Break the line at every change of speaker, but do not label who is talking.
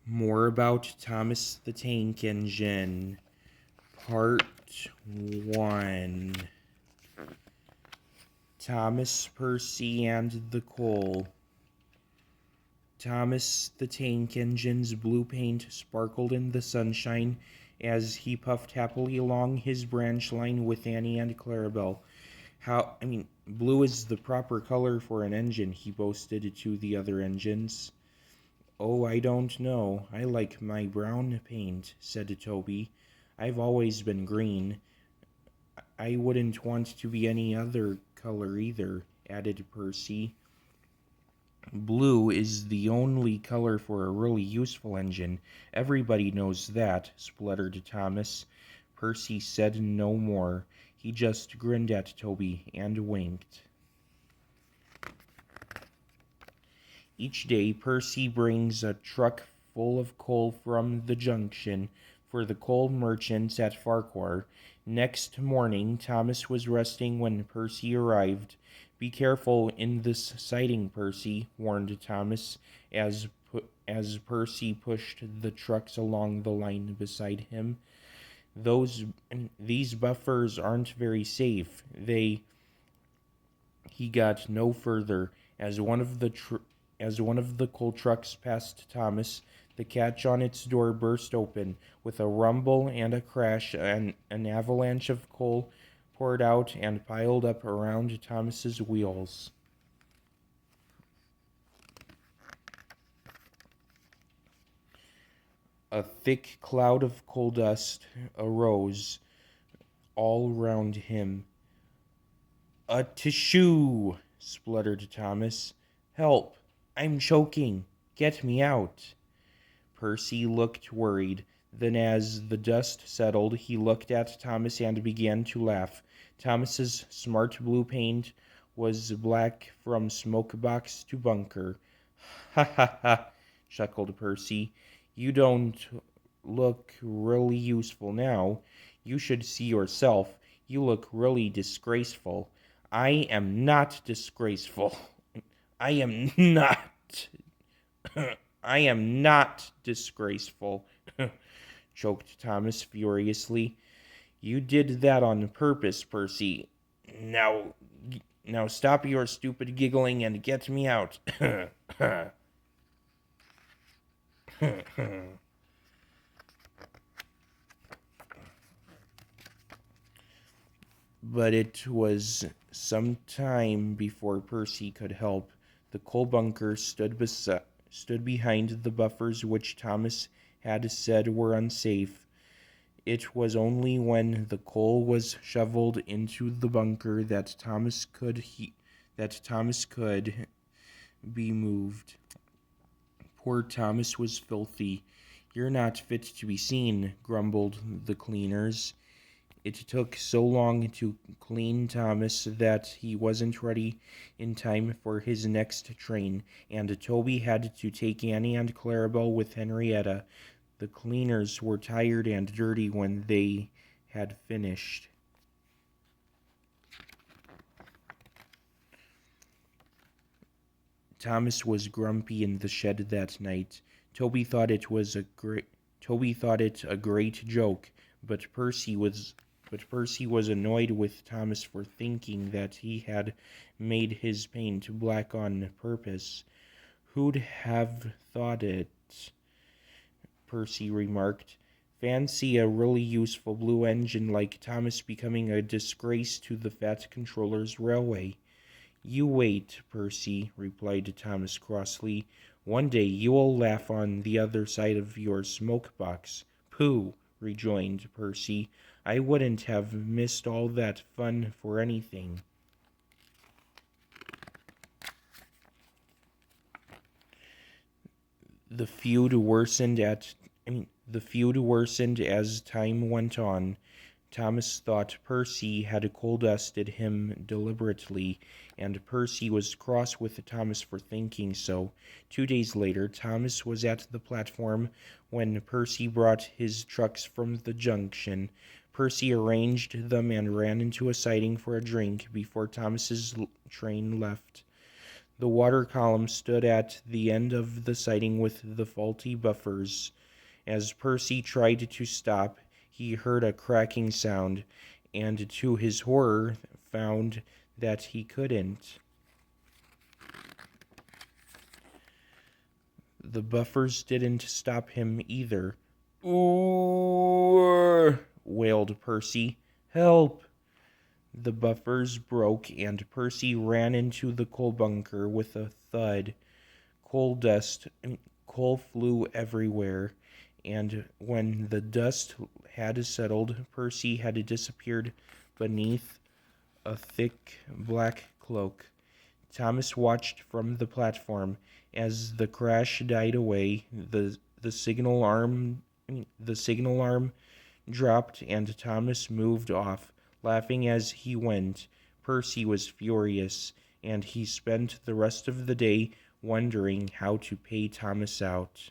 More about Thomas the Tank Engine, Part 1. Thomas, Percy, and the Coal. Thomas the Tank Engine's blue paint sparkled in the sunshine as he puffed happily along his branch line with Annie and Clarabelle. Blue is the proper color for an engine, he boasted to the other engines. Oh, I don't know. I like my brown paint, said Toby. I've always been green. I wouldn't want to be any other color either, added Percy. Blue is the only color for a really useful engine. Everybody knows that, spluttered Thomas. Percy said no more. He just grinned at Toby and winked. Each day, Percy brings a truck full of coal from the junction for the coal merchants at Farquhar. Next morning, Thomas was resting when Percy arrived. Be careful in this siding, Percy, warned Thomas as Percy pushed the trucks along the line beside him. These buffers aren't very safe. He got no further as one of the coal trucks passed Thomas. The catch on its door burst open. With a rumble and a crash, an avalanche of coal poured out and piled up around Thomas's wheels. A thick cloud of coal dust arose all round him. "A tissue!" spluttered Thomas. "Help! I'm choking. Get me out." Percy looked worried. Then as the dust settled, he looked at Thomas and began to laugh. Thomas's smart blue paint was black from smoke box to bunker. "Ha ha ha," chuckled Percy. "You don't look really useful now. You should see yourself. You look really disgraceful." "I am not disgraceful. I am not. I am not disgraceful," choked Thomas furiously. "You did that on purpose, Percy. Now stop your stupid giggling and get me out." But it was some time before Percy could help. The coal bunker stood behind the buffers which Thomas had said were unsafe. It was only when the coal was shoveled into the bunker that Thomas could be moved. Poor Thomas was filthy. "You're not fit to be seen," grumbled the cleaners. It took so long to clean Thomas that he wasn't ready in time for his next train, and Toby had to take Annie and Clarabelle with Henrietta. The cleaners were tired and dirty when they had finished. Thomas was grumpy in the shed that night. Toby thought it a great joke, but Percy was annoyed with Thomas for thinking that he had made his paint black on purpose. "Who'd have thought it?" Percy remarked. "Fancy a really useful blue engine like Thomas becoming a disgrace to the Fat Controller's Railway." "You wait, Percy," replied Thomas crossly. "One day you'll laugh on the other side of your smoke box." "Pooh," rejoined Percy. "I wouldn't have missed all that fun for anything." The feud worsened as time went on. Thomas thought Percy had coal dusted him deliberately, and Percy was cross with Thomas for thinking so. 2 days later, Thomas was at the platform when Percy brought his trucks from the junction. Percy arranged them and ran into a siding for a drink before Thomas's train left. The water column stood at the end of the siding with the faulty buffers. As Percy tried to stop, he heard a cracking sound, and to his horror found that he couldn't. The buffers didn't stop him either. "Ooh!" wailed Percy. "Help!" The buffers broke, and Percy ran into the coal bunker with a thud. Coal dust and coal flew everywhere, and when the dust had settled, Percy had disappeared beneath a thick black cloak. Thomas watched from the platform as the crash died away. The signal arm dropped, and Thomas moved off, laughing as he went. Percy was furious, and he spent the rest of the day wondering how to pay Thomas out.